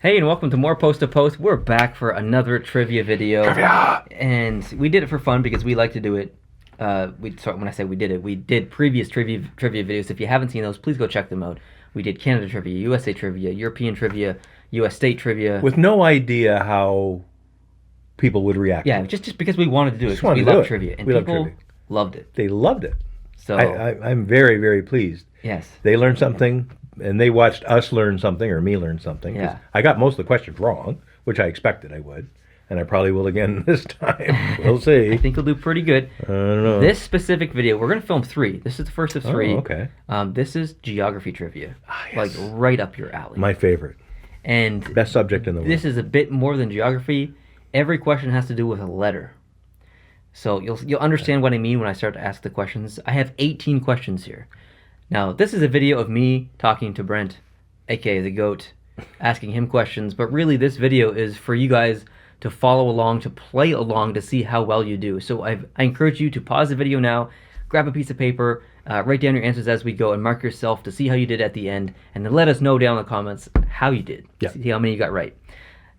Hey, and welcome to more Post to Post. We're back for another trivia video. Trivia! And we did it for fun because we like to do it. When I say we did previous trivia videos. If you haven't seen those, please go check them out. We did Canada trivia, USA trivia, European trivia, US state trivia. With no idea how people would react. Yeah, to it. just because we wanted to do it. Just wanted We to do love it. trivia. And We love people trivia. loved it. They loved it. So, I'm very, very pleased. yes. They learned something, and they watched us learn something, or me learn something. 'Cause Yeah. I got most of the questions wrong, which I expected I would. And I probably will again this time. We'll see. I think you'll do pretty good. I don't know. This specific video, we're going to film 3. This is the first of 3. Oh, okay. This is geography trivia. Yes. Like right up your alley. My favorite. And Best subject in the world. this is a bit more than geography. Every question has to do with a letter. So you'll understand what I mean when I start to ask the questions. I have 18 questions here. Now, this is a video of me talking to Brent, aka the GOAT, asking him questions, but really this video is for you guys to follow along, to play along, to see how well you do. So I encourage you to pause the video now, grab a piece of paper, write down your answers as we go, and mark yourself to see how you did at the end, and then let us know down in the comments how you did. Yeah. See how many you got right.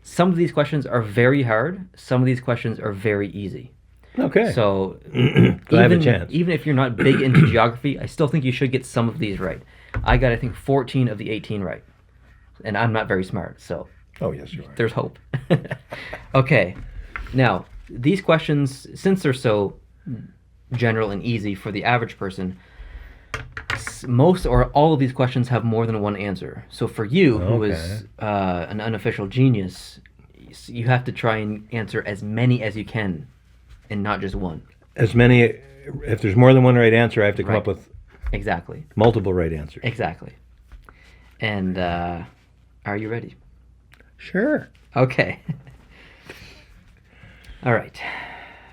Some of these questions are very hard. Some of these questions are very easy. Okay. So I have a chance. even if you're not big into geography, I still think you should get some of these right. I got, I think, 14 of the 18 right. And I'm not very smart, so Oh, yes, you are. there's hope. Okay. Now, these questions, since they're so general and easy for the average person, most or all of these questions have more than one answer. So for you, who is an unofficial genius, you have to try and answer as many as you can and not just one. As many, if there's more than one right answer, I have to come Right. up with Exactly. multiple right answers. Exactly. And are you ready? Sure. Okay. All right.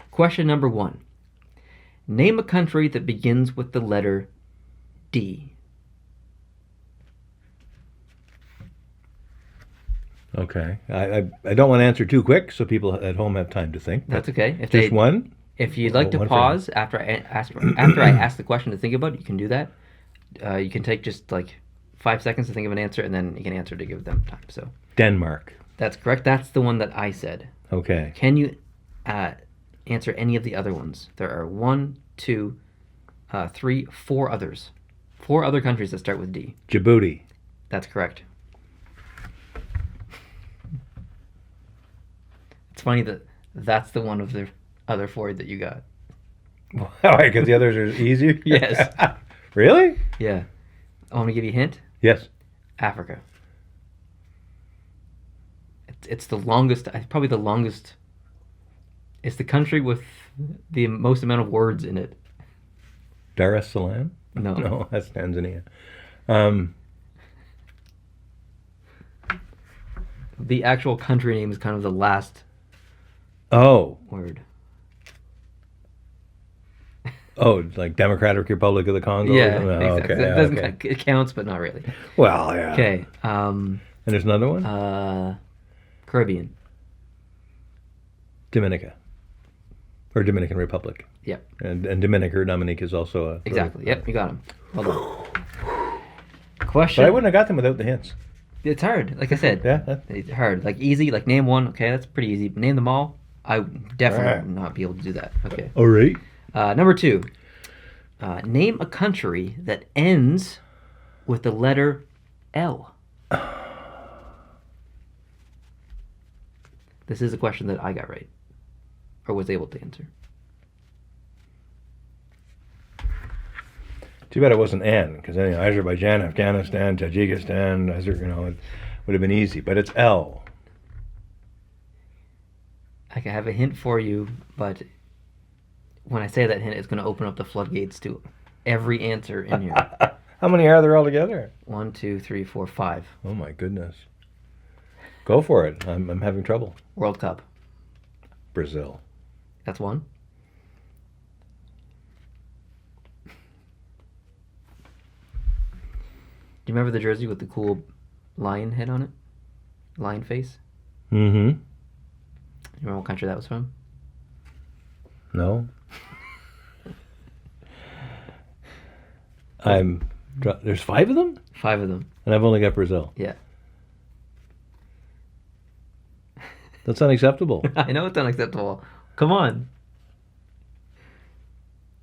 Question number 1. Name a country that begins with the letter D. Okay. I don't want to answer too quick, so people at home have time to think. That's okay. If Just one? If you'd like to One for pause after I ask the question to think about it, you can do that. You can take just like 5 seconds to think of an answer, and then you can answer to give them time. So Denmark. that's correct. That's the one that I said. Okay. Can you answer any of the other ones? There are 1, 2, 3, 4 others. 4 other countries that start with D. Djibouti. That's correct. It's funny that that's the one of the other 4 that you got. Why? Because the others are easier? Yes. Really? Yeah. I want to give you a hint. Yes. Africa. It's the longest, probably the longest. It's the country with the most amount of words in it. Dar es Salaam? No. No, that's Tanzania. The actual country name is kind of the last Oh. word. Oh, like Democratic Republic of the Congo? Yeah, Oh, exactly. okay, That doesn't okay. It counts, but not really. Well, yeah. Okay. And there's another one? Caribbean. Dominica. Or Dominican Republic. Yep. And Dominica or Dominique is also a... Exactly. Yep. You got them. Well done. But Question. I wouldn't have got them without the hints. It's hard. Like I said. Yeah. It's hard. Like easy. Like name one. Okay, that's pretty easy. But name them all. I definitely Alright. would not be able to do that. Okay. All right. Number 2. Name a country that ends with the letter L. This is a question that I got right, or was able to answer. Too bad it wasn't N, because Azerbaijan, Afghanistan, Tajikistan, it would have been easy. But it's L. I can have a hint for you, but when I say that hint, it's going to open up the floodgates to every answer in here. How many are there altogether? 1, 2, 3, 4, 5. Oh my goodness. Go for it. I'm having trouble. World Cup. Brazil. That's 1. Do you remember the jersey with the cool lion head on it? Lion face? Mm-hmm. You remember what country that was from? No. There's 5 of them? 5 of them. And I've only got Brazil. Yeah. That's unacceptable. I know it's unacceptable. Come on.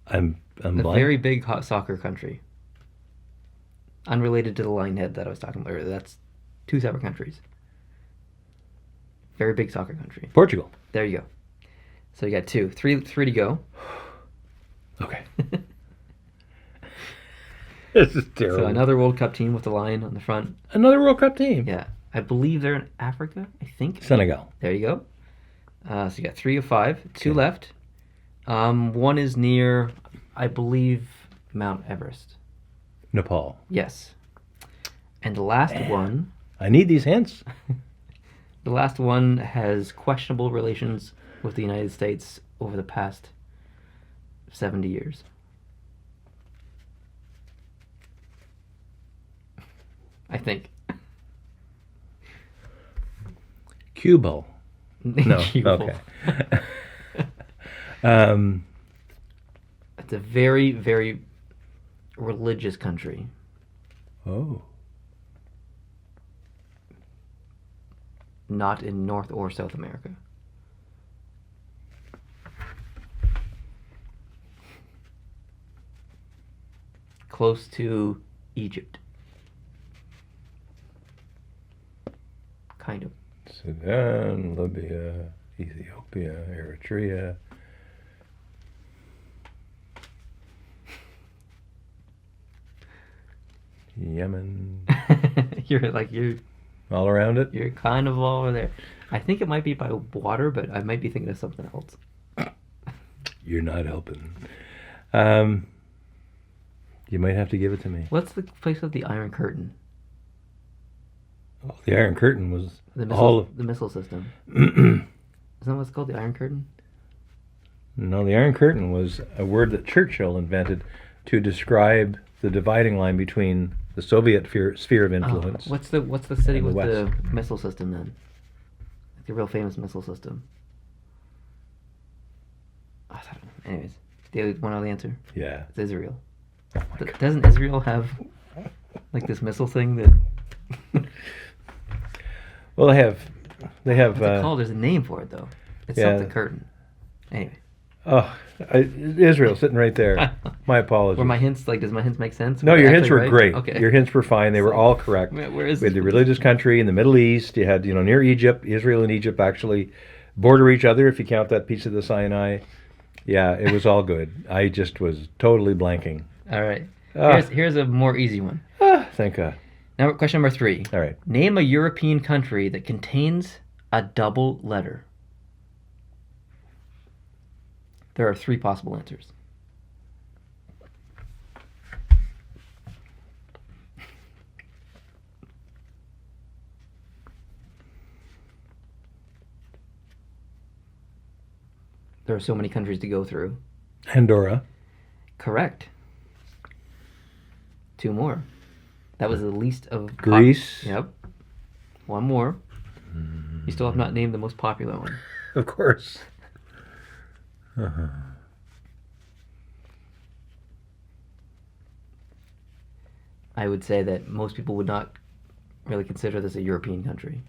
I'm A blind. very big soccer country. Unrelated to the Lionhead that I was talking about earlier. That's two separate countries. Very big soccer country. Portugal. There you go. So you got two. Three to go. Okay. This is terrible. So another World Cup team with the lion on the front. Another World Cup team. Yeah. I believe they're in Africa, I think. Senegal. There you go. So you got 3 of 5. 2 Okay. left. One is near, I believe, Mount Everest. Nepal. Yes. And the last one, I need these hints. the last one has questionable relations with the United States over the past 70 years. I think. Cuba. No. Cuba. Okay. It's a very, very religious country. Oh. Not in North or South America. Close to Egypt. Kind of. Sudan, Libya, Ethiopia, Eritrea. Yemen. you're All around it. you're kind of all over there. I think it might be by water, but I might be thinking of something else. You're not helping. You might have to give it to me. What's the place with the Iron Curtain? Oh, the Iron Curtain was The all missile system. of. Isn't that what's called the Iron Curtain? No, the Iron Curtain was a word that Churchill invented to describe the dividing line between the Soviet sphere of influence. What's the city And the with the West. missile system then? Like the real famous missile system. Oh, I don't know. Anyways, do you want to know the answer? Yeah. It's Israel. Oh my God. Doesn't Israel have like this missile thing that? Well, they have. What's it called? There's a name for it though. It's yeah. something curtain. Anyway. Oh, Israel sitting right there. My apologies. Were my hints like? Does my hints make sense? No, Were they your hints actually were right? great. Okay. Your hints were fine. They were all correct. Where is We had this? the religious country in the Middle East. You had, near Egypt. Israel and Egypt actually border each other if you count that piece of the Sinai. Yeah, it was all good. I just was totally blanking. All right. Ah. Here's a more easy one. Thank God. Now, question number 3. All right. Name a European country that contains a double letter. There are 3 possible answers. There are so many countries to go through. Andorra. Correct. 2 more. That was the least of... Greece. Yep. 1 more. You still have not named the most popular one. Of course. Uh-huh. I would say that most people would not really consider this a European country.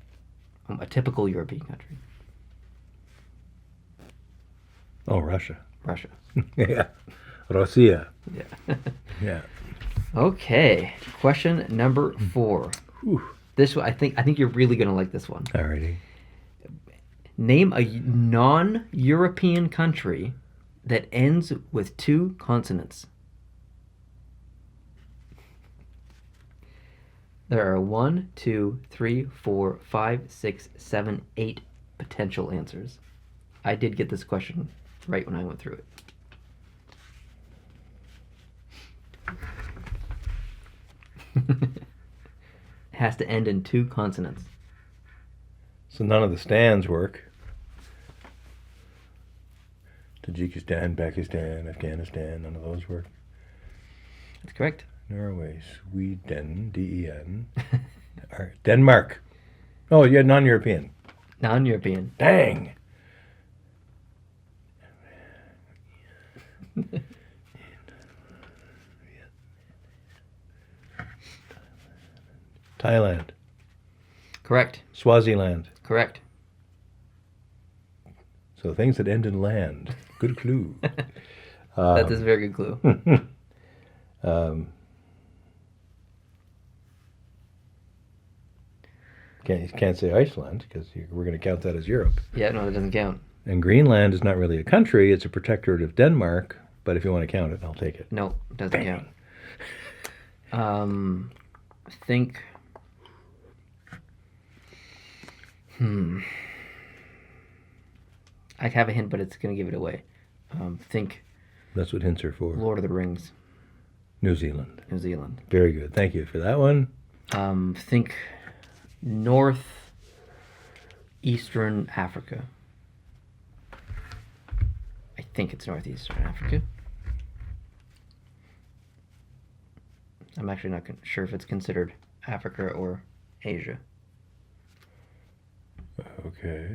A typical European country. Oh, Russia. Russia. Yeah. Russia. Yeah. Yeah. Okay. Question number 4. Whew. This one, I think you're really going to like this one. Alrighty. Name a non-European country that ends with 2 consonants. There are 1, 2, 3, 4, 5, 6, 7, 8 potential answers. I did get this question right when I went through it. It has to end in 2 consonants. So none of the stands work. Tajikistan, Pakistan, Afghanistan, none of those work. That's correct. Norway, Sweden, D-E-N. Denmark. Oh, yeah, non-European. Non-European. Dang. Thailand. Correct. Swaziland. Correct. So things that end in land. Good clue. That is a very good clue. Can't say Iceland because we're going to count that as Europe. Yeah, no, that doesn't count. And Greenland is not really a country; it's a protectorate of Denmark. But if you want to count it, I'll take it. No, it doesn't count. Think. I have a hint, but it's going to give it away. Think That's what hints are for. Lord of the Rings, New Zealand. New Zealand. Very good. Thank you for that one. Think northeastern Africa. I think it's northeastern Africa. I'm actually not sure if it's considered Africa or Asia. Okay.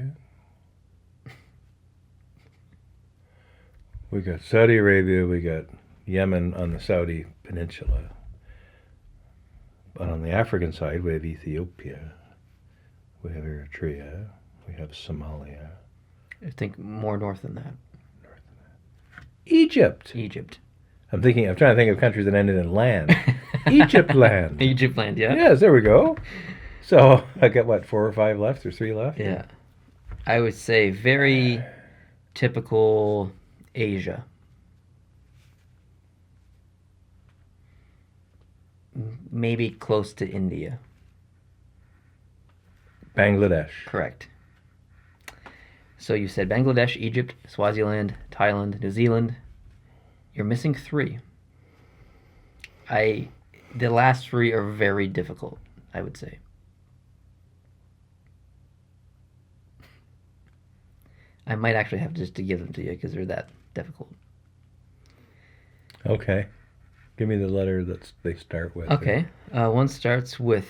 We got Saudi Arabia, we got Yemen on the Saudi Peninsula. But on the African side, we have Ethiopia, we have Eritrea, we have Somalia. I think more north than that. Egypt. Egypt. I'm trying to think of countries that ended in land. Egypt land. Egypt land, yeah? Yes, there we go. So I got what, 4 or 5 left or 3 left? Yeah. I would say very typical Asia. Maybe close to India. Bangladesh. Correct. So you said Bangladesh, Egypt, Swaziland, Thailand, New Zealand. You're missing 3. The last 3 are very difficult, I would say. I might actually have just to give them to you because they're that difficult. Okay. Give me the letter that they start with. Okay. One starts with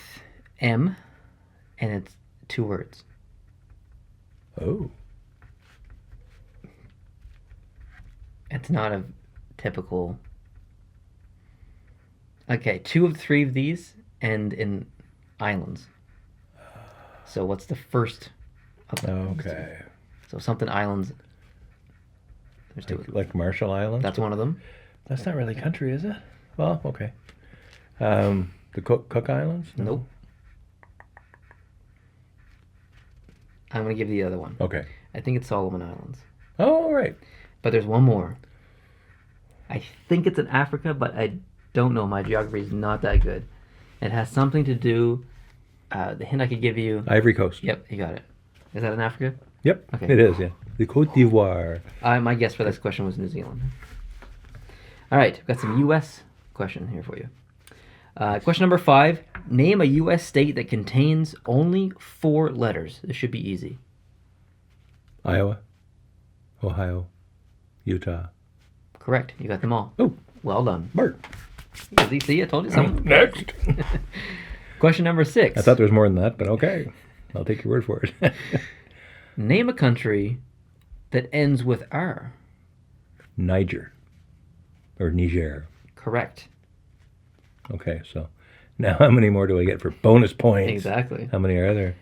M, and it's 2 words. Oh. It's not a typical... Okay, 2 of 3 of these end in islands. So what's the first of them? Okay. So something islands. There's 2 of them. Like Marshall Islands? That's one of them. That's not really country, is it? Well, okay. The Cook Islands? No? Nope. I'm going to give you the other one. Okay. I think it's Solomon Islands. Oh, all right. But there's one more. I think it's in Africa, but I don't know. My geography is not that good. It has something to do... the hint I could give you... Ivory Coast. Yep, you got it. Is that in Africa? Yep, Okay. it is, yeah. The Côte d'Ivoire. My guess for this question was New Zealand. All right, we've got some U.S. question here for you. Question number 5. Name a U.S. state that contains only 4 letters. This should be easy. Iowa, Ohio, Utah. Correct. You got them all. Oh, Well done. Bart. See, I told you something. Next. Question number 6. I thought there was more than that, but okay. I'll take your word for it. Name a country that ends with R. Niger. Or Niger. Correct. Okay, so now how many more do I get for bonus points? Exactly. How many are there?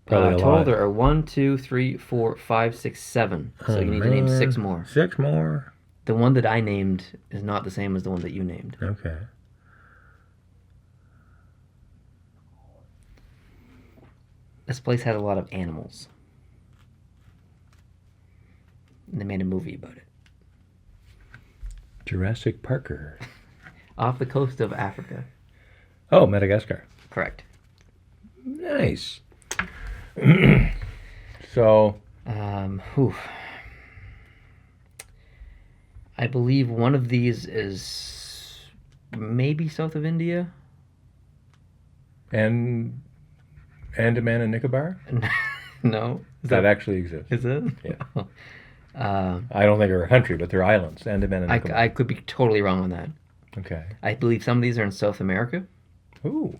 Probably a Total lot. there are 1, 2, 3, 4, 5, 6, 7. So you need to name 6 more. 6 more. The one that I named is not the same as the one that you named. Okay. This place had a lot of animals. And they made a movie about it. Jurassic Parker. Off the coast of Africa. Oh, Madagascar. Correct. Nice. So, I believe one of these is maybe south of India. and Andaman and Nicobar? No. That actually exists. Is it? Yeah. I don't think they're a country, but they're islands. Andaman and Nicobar. I could be totally wrong on that. Okay. I believe some of these are in South America. Ooh.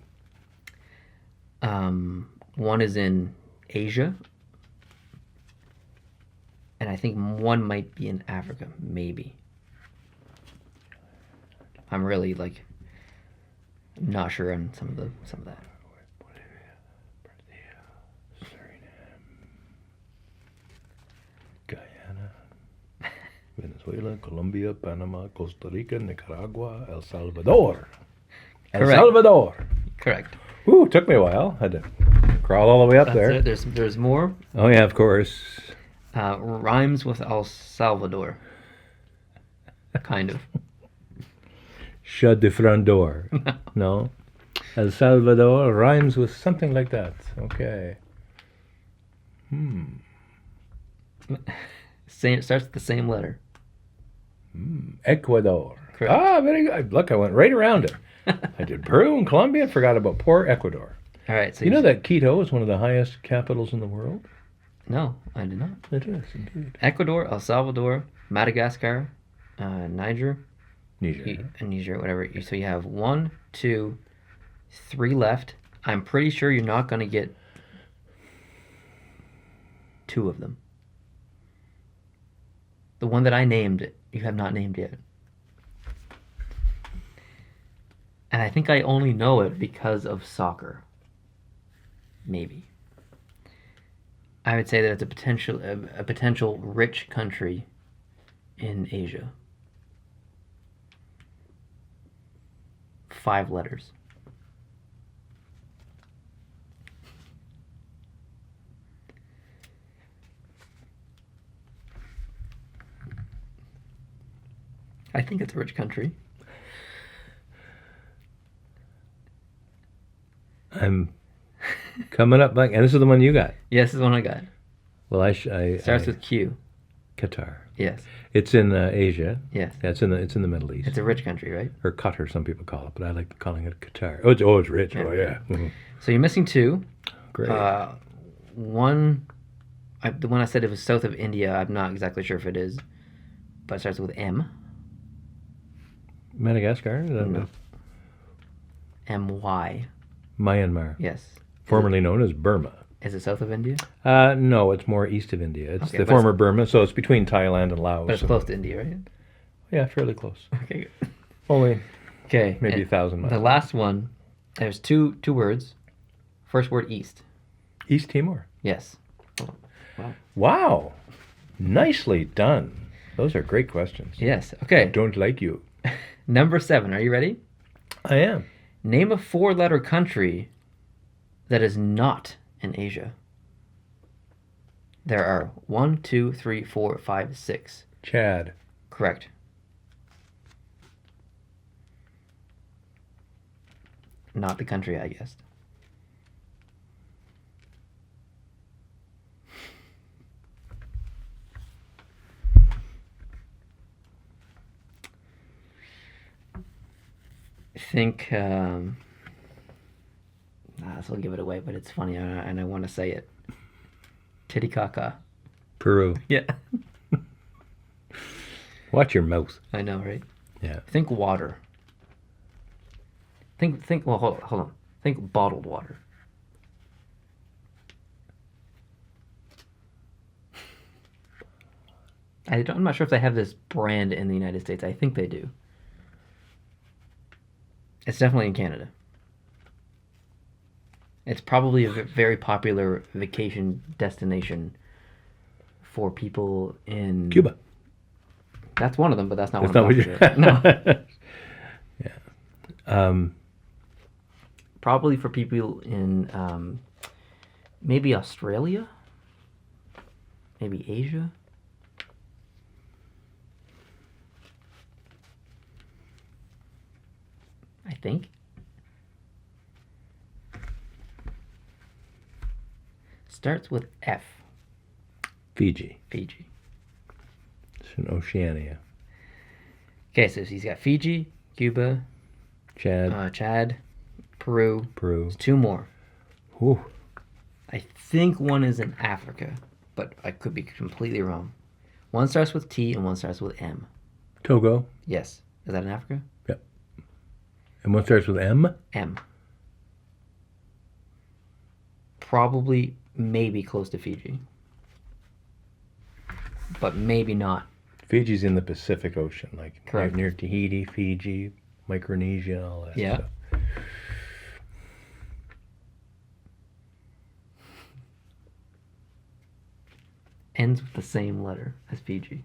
One is in Asia. And I think one might be in Africa, maybe. I'm really not sure on some of that. Guyana. Venezuela, Colombia, Panama, Costa Rica, Nicaragua, El Salvador. El Correct. Salvador. Correct. Ooh, took me a while. Had to crawl all the way up That's there. it. There's more. Oh yeah, of course. Rhymes with El Salvador. Kind of. Shut the front door. No. El Salvador rhymes with something like that. Okay. Same, starts with the same letter. Ecuador. Correct. Ah, very good. Look, I went right around it. I did Peru and Colombia and forgot about poor Ecuador. All right. So You know that Quito is one of the highest capitals in the world? No, I did not. It is, indeed. Ecuador, El Salvador, Madagascar, Niger, Niger. and Niger, whatever. So you have 1, 2, 3 left. I'm pretty sure you're not going to get 2 of them. The one that I named, you have not named yet. And I think I only know it because of soccer. Maybe. I would say that it's a potential rich country in Asia. 5 letters. I think it's a rich country. I'm coming up back, and this is the one you got. Yes, this is the one I got. Well, Starts with Q. Qatar. Yes. It's in Asia. Yes. Yeah, it's in the Middle East. It's a rich country, right? Or Qatar, some people call it, but I like calling it Qatar. It's rich. Yeah. Oh yeah. Mhm. So you're missing 2. Great. One, the one I said it was south of India. I'm not exactly sure if it is, but it starts with M. Madagascar. No. M-Y. Myanmar, Yes. formerly known as Burma. Is it south of India? No, it's more east of India. It's Okay, the but former Burma, so it's between Thailand and Laos. But it's close to India, right? Yeah, fairly close. Okay. Only Okay. maybe and 1,000 miles. The last one, there's two words. First word, east. East Timor. Yes. Wow. Nicely done. Those are great questions. Yes. I Okay. don't like you. Number 7. Are you ready? I am. Name a 4-letter country that is not in Asia. There are 1, 2, 3, 4, 5, 6. Chad. Correct. Not the country, I guessed. Think, this will give it away, but it's funny, and I want to say it. Titicaca. Peru. Yeah. Watch your mouth. I know, right? Yeah. Think water. Think. Well, hold on. Think bottled water. I'm not sure if they have this brand in the United States. I think they do. It's definitely in Canada. It's probably a very popular vacation destination for people in Cuba. That's one of them, but that's not That's one not of what them. No. Yeah. Probably for people in maybe Australia, maybe Asia. I think. Starts with F. Fiji. Fiji. It's in Oceania. Okay, so he's got Fiji, Cuba, Chad. Chad, Peru. Peru. There's 2 more. Whew. I think one is in Africa, but I could be completely wrong. One starts with T and one starts with M. Togo. Yes. Is that in Africa? Yep. And one starts with M? M. Probably, maybe close to Fiji. But maybe not. Fiji's in the Pacific Ocean, like Correct. near Tahiti, Fiji, Micronesia, all that Yeah. stuff. Ends with the same letter as Fiji.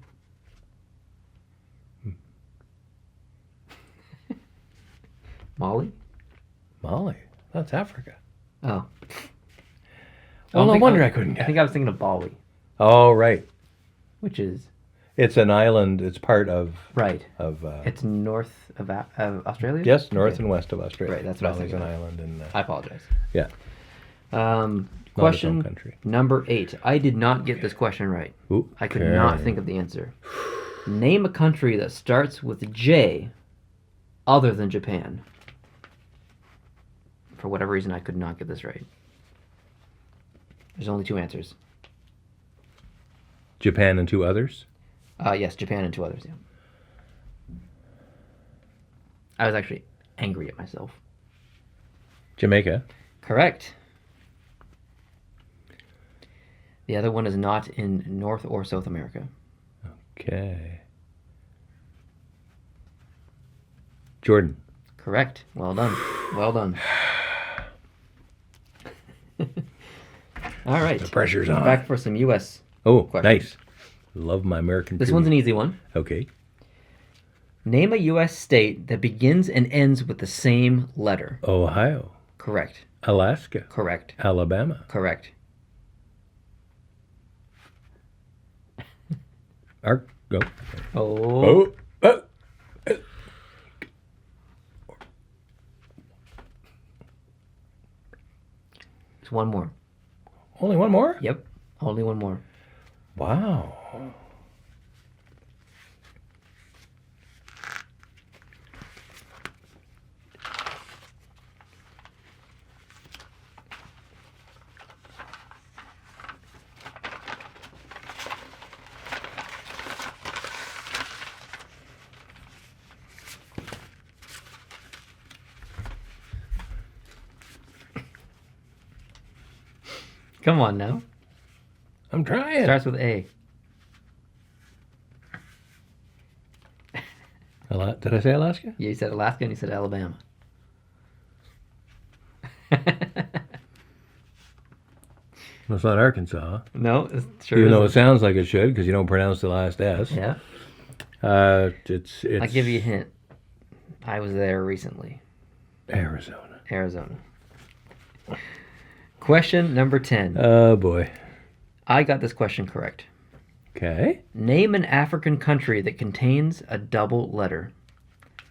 Mali? Mali. That's Africa. Oh. Well, no think- wonder I couldn't I get think it. I was thinking of Bali, Oh, right. which is It's an island. It's part of right. of It's north of Australia. yes, north Okay. and west of Australia. Right, that's what I was Bali's an thinking island, and I apologize. yeah, not its own Question country. number 8. I did not get this question right. Ooh, I could not think of the answer. Name a country that starts with J other than Japan. For whatever reason, I could not get this right. There's only 2 answers. Japan and 2 others. Yes, Japan and 2 others, yeah. I was actually angry at myself. Jamaica. Correct. The other one is not in North or South America. Okay. Jordan. Correct. Well done. Well done. All right. The pressure's on. Back for some U.S. Oh, Question. nice. Love my American. This food. one's an easy one. Okay. Name a U.S. state that begins and ends with the same letter. Ohio. Correct. Alaska. Correct. Alabama. Correct. Go. Oh. Oh. It's one more. Only one more? Yep. Only one more. Wow. Come on now. I'm trying. Starts with A. Did I say Alaska? Yeah, you said Alaska and you said Alabama. That's not Arkansas. No, it sure Even though it isn't. sounds like it should, because you don't pronounce the last S. Yeah. It's I'll give you a hint. I was there recently. Arizona. Arizona. Question number 10. Oh boy. I got this question correct. Okay. Name an African country that contains a double letter.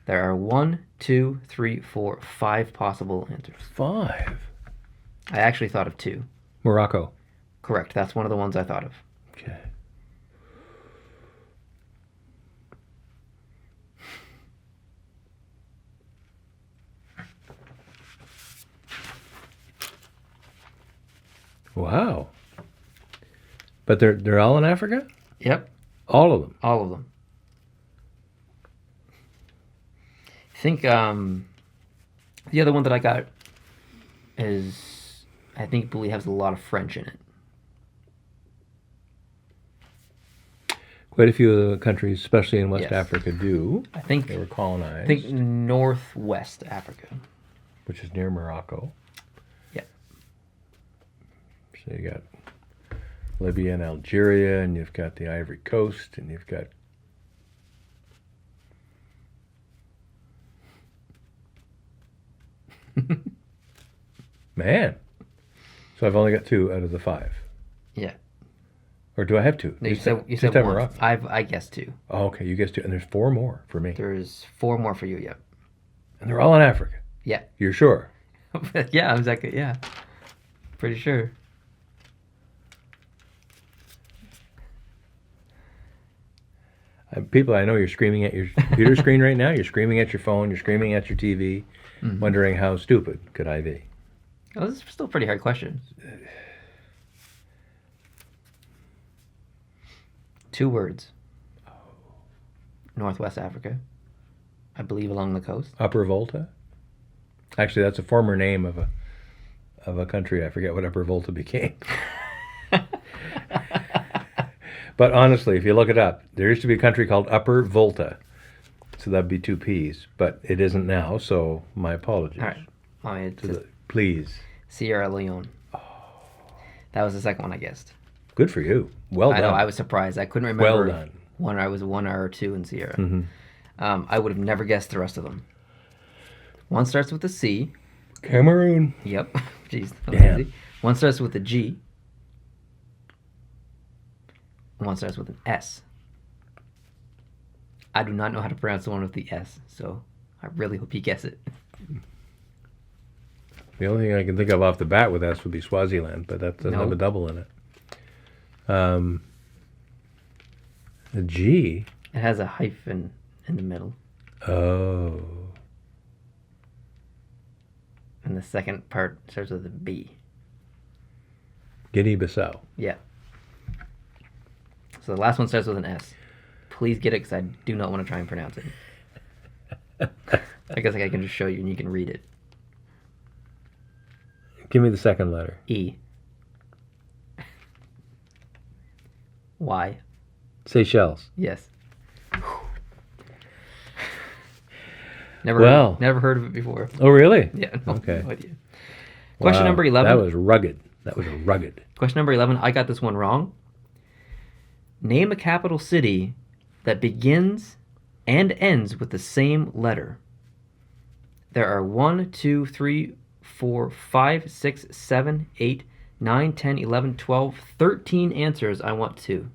There are 1, 2, 3, 4, 5 possible answers. 5. I actually thought of 2. Morocco. Correct. That's one of the ones I thought of. Okay. Wow. But they're all in Africa? Yep. All of them. All of them. I think the other one that I got is, I believe has a lot of French in it. Quite a few of the countries, especially in West Yes. Africa, do. I think They were colonized, northwest Africa. which is near Morocco. Yeah. So you got Libya and Algeria, and you've got the Ivory Coast, and you've got man. So I've only got 2 out of the 5. Yeah. Or do I have 2? No, you Just said just one. have Morocco. I guessed 2. Oh, okay, you guessed 2, and there's 4 more for me, There's 4 more for you. Yep. and they're all in Africa. Yeah. You're sure? Yeah. Exactly. Yeah. Pretty sure. People, I know you're screaming at your computer screen right now. You're screaming at your phone. You're screaming at your TV, wondering how stupid could I be? Oh, this is still a pretty hard question. 2 words. Northwest Africa. I believe along the coast. Upper Volta. Actually, that's a former name of a country. I forget what Upper Volta became. But honestly, if you look it up, there used to be a country called Upper Volta. So that'd be 2 P's, but it isn't now, so my apologies. All right. Oh, it's Please. Sierra Leone. That was the second one I guessed. Good for you. Well I done. know. I was surprised. I couldn't remember. Well done. I was 1 or 2 in Sierra. Mm-hmm. I would have never guessed the rest of them. One starts with a C. Cameroon. Yep. Jeez, that was Damn. easy. One starts with a G. One starts with an S. I do not know how to pronounce the one with the S, so I really hope you guess it. The only thing I can think of off the bat with S would be Swaziland, but that doesn't have a Nope. double in it. A G. It has a hyphen in the middle, Oh. and the second part starts with a B. Guinea-Bissau. Yeah. So the last one starts with an S. Please get it, because I do not want to try and pronounce it. I guess I can just show you, and you can read it. Give me the second letter. E. Y. Seychelles. Yes. Well. Never heard of it before. Oh, really? Yeah. No, Okay. No idea. Question Wow. number 11. That was rugged. That was rugged. Question number 11. I got this one wrong. Name a capital city that begins and ends with the same letter. There are 1, 2, 3, 4, 5, 6, 7, 8, 9, 10, 11, 12, 13 answers. I want 2.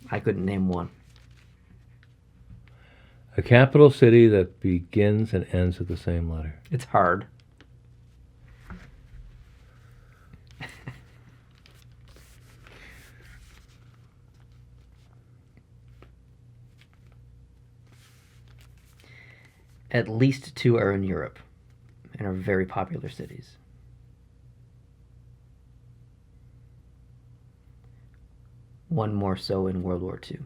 I couldn't name one. A capital city that begins and ends with the same letter. It's hard. At least 2 are in Europe and are very popular cities. One more so in World War II.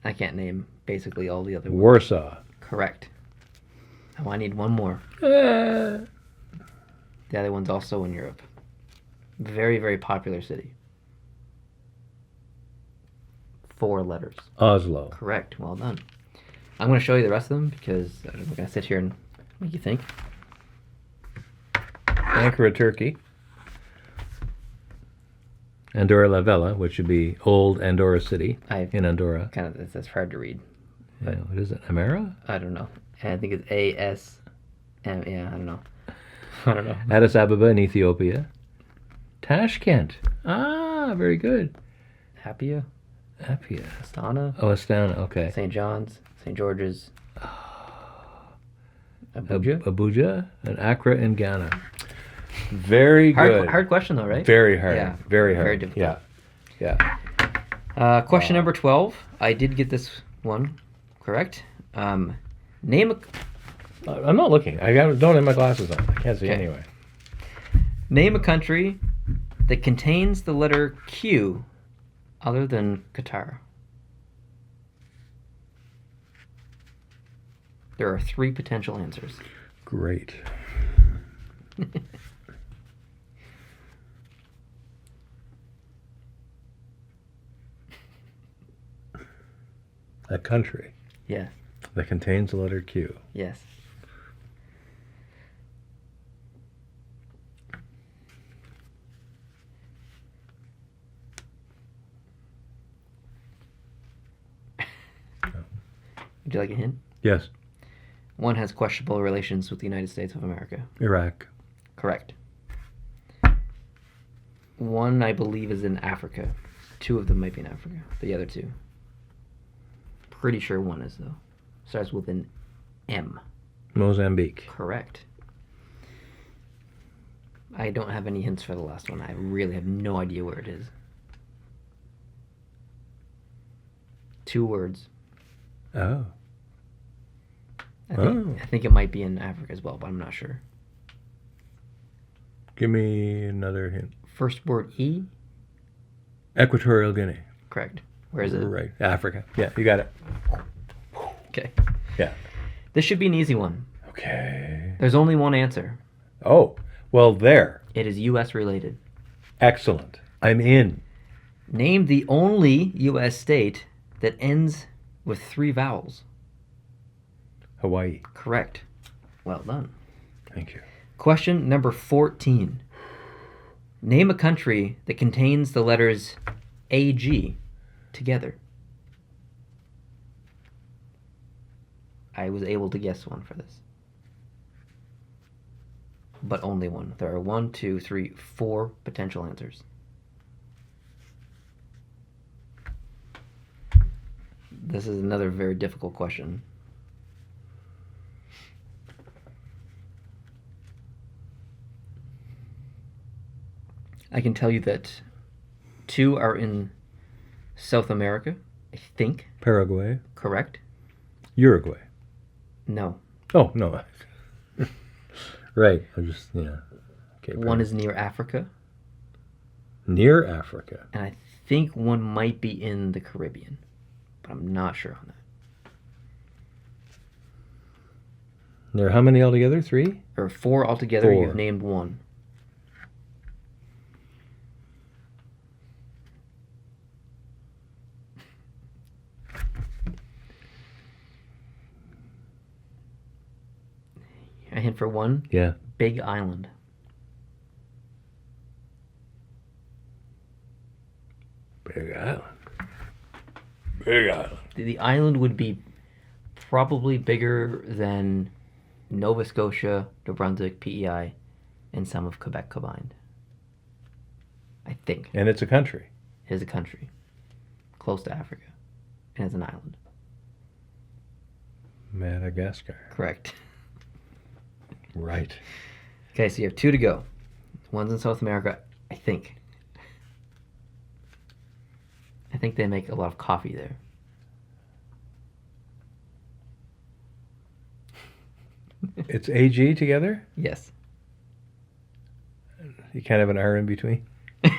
I can't name basically all the other ones. Warsaw. Correct. Oh, I need one more. Uh, The other one's also in Europe. Very, very popular city. 4 letters. Oslo. Correct. Well done. I'm going to show you the rest of them because I'm going to sit here and make you think. Ankara, Turkey. Andorra la Vella, which would be old Andorra city in Andorra. Kind of, that's hard to read. Yeah, what is it? Amara? I don't know. I think it's A-S-M. Yeah, I don't know. I don't know. Addis Ababa in Ethiopia. Tashkent. Ah, very good. Apia, Apia. Astana, Oh, Astana. Okay. St. John's, St. George's, Abuja. Abuja and Accra in Ghana. Very good. Hard question though, right? Very hard. Yeah. Very hard. Very difficult. Yeah. Yeah. Question number 12. I did get this one correct. Name a I'm not looking. Don't have my glasses on. I can't see Okay. anyway. Name a country that contains the letter Q other than Guitarra. There are 3 potential answers. Great. A country Yes. that contains the letter Q. Yes. Would you like a hint? Yes. One has questionable relations with the United States of America. Iraq. Correct. One, I believe, is in Africa. 2 of them might be in Africa. The other 2. Pretty sure one is, though. Starts with an M. Mozambique. Correct. I don't have any hints for the last one. I really have no idea where it is. 2 words. Oh. I think it might be in Africa as well, but I'm not sure. Give me another hint. First word E. Equatorial Guinea. Correct. Where is it? Right. Africa. Yeah, you got it. Okay. Yeah. This should be an easy one. Okay. There's only one answer. Oh, well, there. It is U.S. related. Excellent. I'm in. Name the only U.S. state that ends with 3 vowels. Hawaii. Correct. Well done. Thank you. Question number 14. Name a country that contains the letters AG together. I was able to guess one for this. But only one. There are 1, 2, 3, 4 potential answers. This is another very difficult question. I can tell you that 2 are in South America, I think. Paraguay. Correct? Uruguay. No. Oh, no. Right. I just, yeah. Okay. One is near Africa, near Africa. and I think one might be in the Caribbean, but I'm not sure on that. There are how many altogether? 3? There are 4 altogether. 4. You've named one. A hint for one? Yeah. Big island. Big island. Big island. The island would be probably bigger than Nova Scotia, New Brunswick, PEI, and some of Quebec combined. I think. And it's a country. It is a country. Close to Africa. And it's an island. Madagascar. Correct. Right. Okay, so you have 2 to go. One's in South America, I think. I think they make a lot of coffee there. It's AG together? Yes. You can't have an R in between? I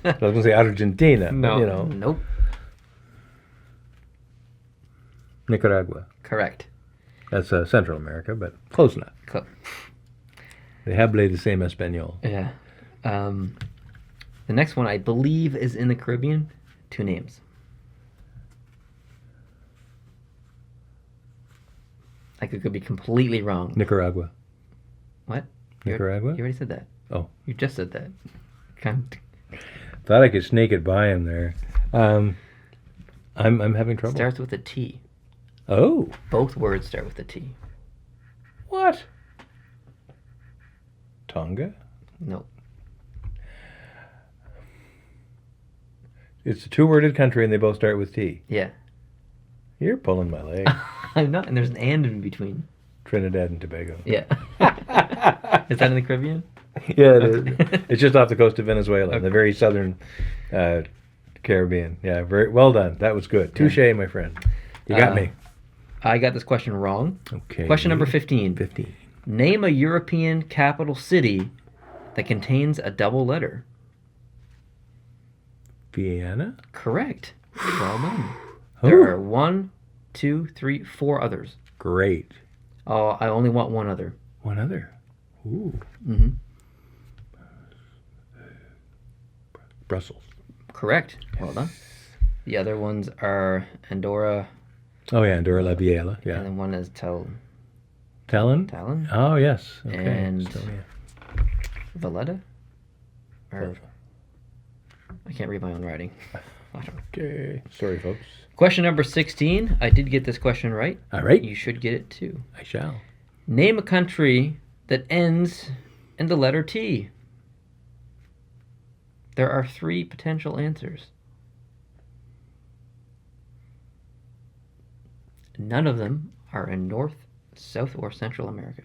was going to say Argentina. No. But, you know. Nope. Nicaragua. Correct. That's Central America, but close enough. They habla the same español. Yeah. The next one, I believe, is in the Caribbean. 2 names. I could be completely wrong. Nicaragua. What? Nicaragua? You already said that. Oh. You just said that. Thought I could sneak it by him there. I'm having trouble. Starts with a T. Oh. Both words start with a T. What? Tonga? No. It's a 2-worded country and they both start with T. Yeah. You're pulling my leg. I'm not, and there's an and in between. Trinidad and Tobago. Yeah. Is that in the Caribbean? Yeah, it is. It's just off the coast of Venezuela, Okay. the very southern Caribbean. Yeah, very well done. That was good. Touche, my friend. You got me. I got this question wrong. Okay. Question number 15. 15. Name a European capital city that contains a double letter. Vienna? Correct. Well done. Oh. There are 1, 2, 3, 4 others. Great. Oh, I only want one other. One other. Ooh. Mm-hmm. Brussels. Correct. Well done. The other ones are Andorra, Oh, yeah, Andorra la Vella. Yeah. and then one is Tallinn? Tallinn, Oh, yes. Okay. And- Estonia. Valletta. Or I can't read my own writing. I don't know. Okay. Sorry, folks. Question number 16. I did get this question right. All right. You should get it too. I shall. Name a country that ends in the letter T. There are 3 potential answers. None of them are in North, South, or Central America.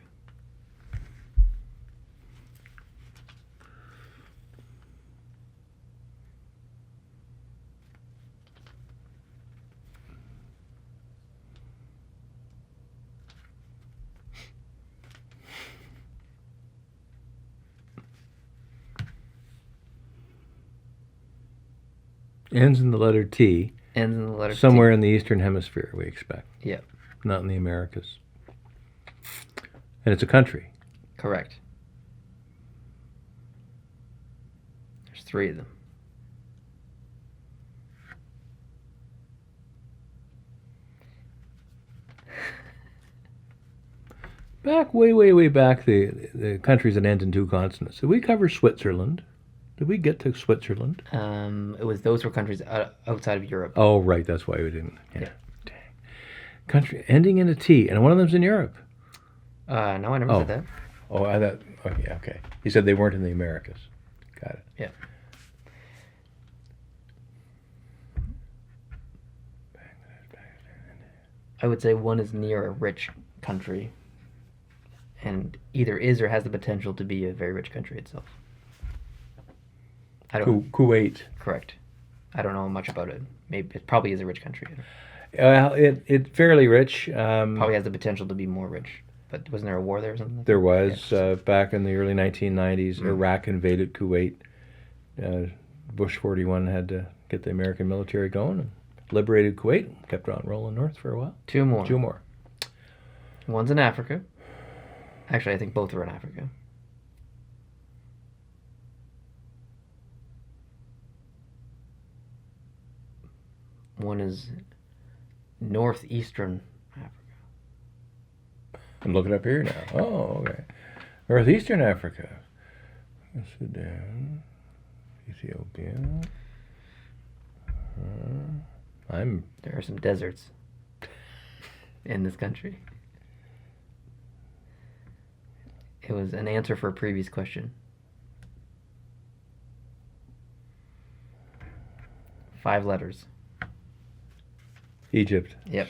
Ends in the letter T. Ends in the letter Somewhere T. in the Eastern Hemisphere, we expect. Yeah, Not in the Americas. And it's a country. correct. There's 3 of them. Back, way, way, way back, the countries that end in 2 consonants. Did we cover Switzerland? Did we get to Switzerland? Those were countries outside of Europe. Oh, right. That's why we didn't. Yeah. Yeah. Dang. Country ending in a T, and one of them's in Europe. No, I never Oh. said that. Oh, I thought. Oh, yeah. Okay. He said they weren't in the Americas. Got it. Yeah. I would say one is near a rich country, and either is or has the potential to be a very rich country itself. I don't. Kuwait. Correct. I don't know much about it. Maybe it probably is a rich country. Well, it's fairly rich. Probably has the potential to be more rich. But wasn't there a war there or something? There was back in the early 1990s. Iraq invaded Kuwait. Bush 41 had to get the American military going and liberated Kuwait. Kept on rolling north for a while. Two more. Two more. One's in Africa. Actually, I think both are in Africa. One is northeastern Africa. I'm looking up here now. Oh, okay. Northeastern Africa. Sudan. Ethiopia. There are some deserts in this country. It was an answer for a previous question. 5 letters. Egypt. Yep.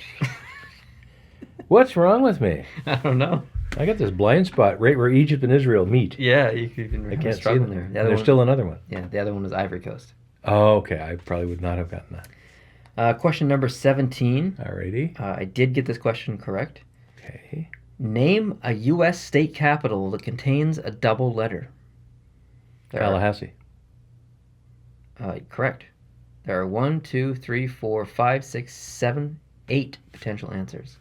What's wrong with me? I don't know. I got this blind spot right where Egypt and Israel meet. Yeah, you can I can't see struggle them. there. There's still another one. Yeah, the other one was Ivory Coast. Oh, okay. I probably would not have gotten that. Question number 17. Alrighty. I did get this question correct. Okay. Name a U.S. state capital that contains a double letter. Tallahassee. Correct. There are 1, 2, 3, 4, 5, 6, 7, 8 potential answers.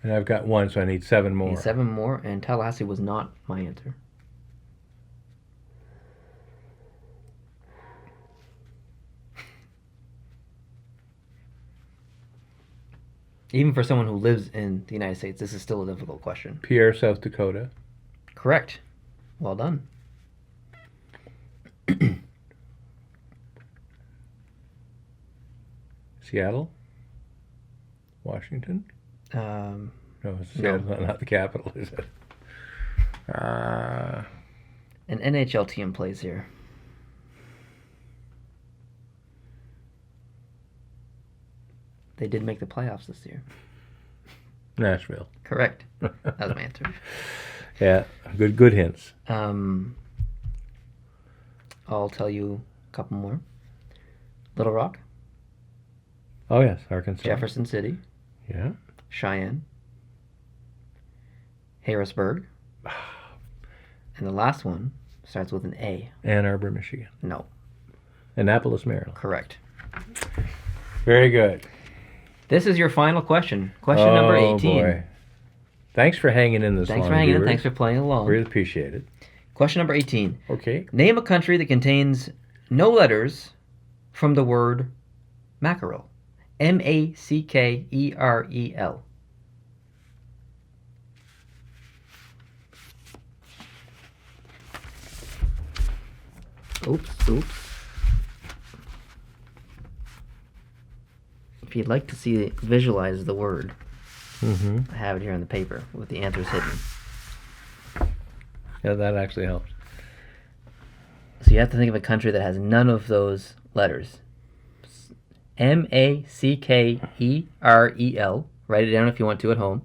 And I've got one, so I need 7 more. Need 7 more, and Tallahassee was not my answer. Even for someone who lives in the United States, this is still a difficult question. Pierre, South Dakota. Correct. Well done. Seattle. Washington. No, Seattle's not the capital, is it? An NHL team plays here. They did make the playoffs this year. Nashville. Correct. That was my answer. Yeah, good hints. I'll tell you a couple more. Little Rock. Oh, yes, Arkansas. Jefferson City. Yeah. Cheyenne. Harrisburg. And the last one starts with an A. Ann Arbor, Michigan. No. Annapolis, Maryland. Correct. Very good. This is your final question. Question number 18. Boy. Thanks for hanging in this Thanks long, for hanging in. viewers. Thanks for playing along. Really appreciate it. Question number 18. Okay. Name a country that contains no letters from the word mackerel. Mackerel. Oops. If you'd like to see visualize the word, I have it here on the paper with the answers hidden. Yeah, that actually helps. So you have to think of a country that has none of those letters. Mackerel. Write it down if you want to at home.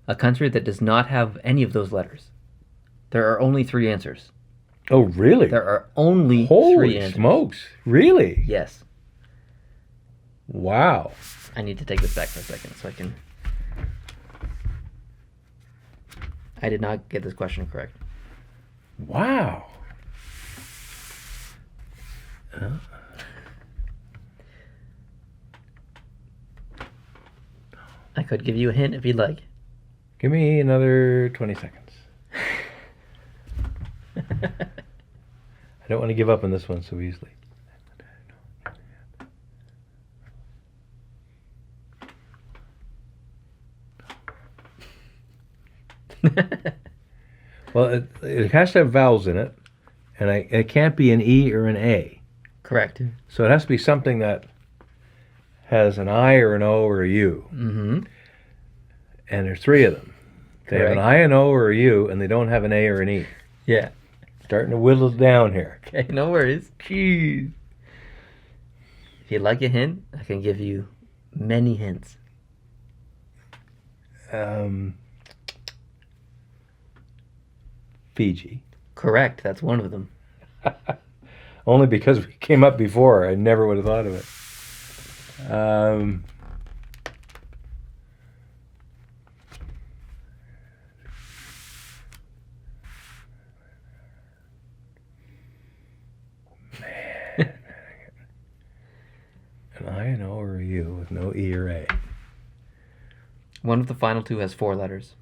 A country that does not have any of those letters. There are only 3 answers. Oh, really? There are only 3 Holy answers. smokes. Really? Yes. Wow. I need to take this back for a second so I can... I did not get this question correct. Wow. I could give you a hint if you'd like. Give me another 20 seconds. I don't want to give up on this one so easily. Well, it has to have vowels in it, and it can't be an E or an A. Correct. So it has to be something that has an I or an O or a U. Mm-hmm. And there's three of them. They have an I, an O, or a U, and they don't have an A or an E. Yeah. Starting to whittle down here. Okay, no worries. Jeez. If you'd like a hint, I can give you many hints. Fiji. Correct. That's one of them. Only because we came up before. I never would have thought of it. An I, an O, or a U with no E or A. One of the final two has 4 letters.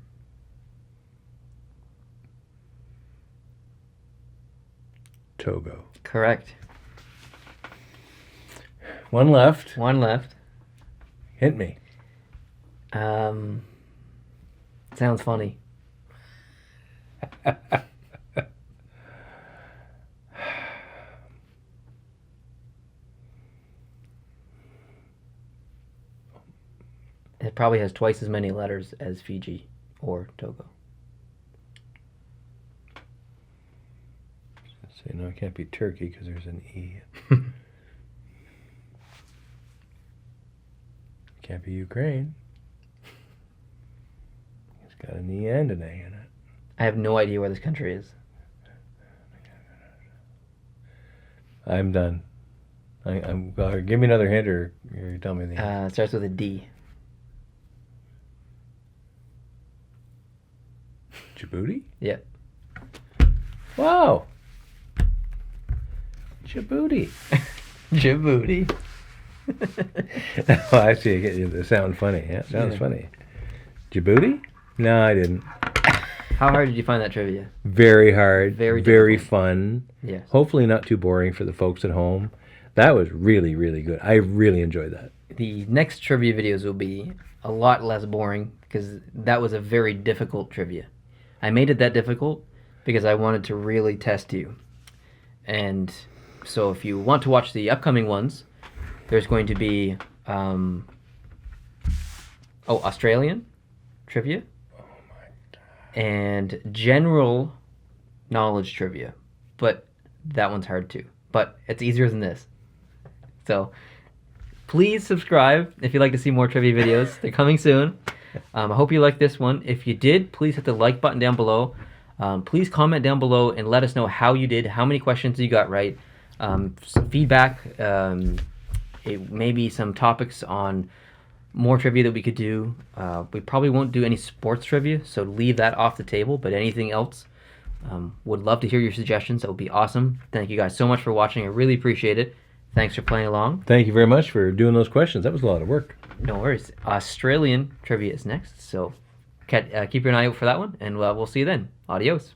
Togo. Correct. One left. One left. Hint me. Sounds funny. It probably has twice as many letters as Fiji or Togo. So, it can't be Turkey because there's an E. Can't be Ukraine. It's got an E and an A in it. I have no idea where this country is. I'm done. Give me another hint or you tell me the answer. It starts with a D. Djibouti? Yeah. Wow. Djibouti. Djibouti. Oh, I see. It sounds funny. Yeah, it sounds funny. Djibouti? No, I didn't. How hard did you find that trivia? Very hard. Very very difficult. fun. Yes. Hopefully not too boring for the folks at home. That was really, really good. I really enjoyed that. The next trivia videos will be a lot less boring because that was a very difficult trivia. I made it that difficult because I wanted to really test you. And so if you want to watch the upcoming ones, there's going to be Australian trivia and general knowledge trivia. But that one's hard too. But it's easier than this. So please subscribe if you'd like to see more trivia videos. They're coming soon. I hope you liked this one. If you did, please hit the like button down below. Please comment down below and let us know how you did, how many questions you got right, some feedback, maybe some topics on more trivia that we could do. We probably won't do any sports trivia, so leave that off the table, but anything else, would love to hear your suggestions. That would be awesome. Thank you guys so much for watching. I really appreciate it. Thanks for playing along. Thank you very much for doing those questions. That was a lot of work. No worries. Australian trivia is next, so keep an eye out for that one, and we'll see you then. Adios.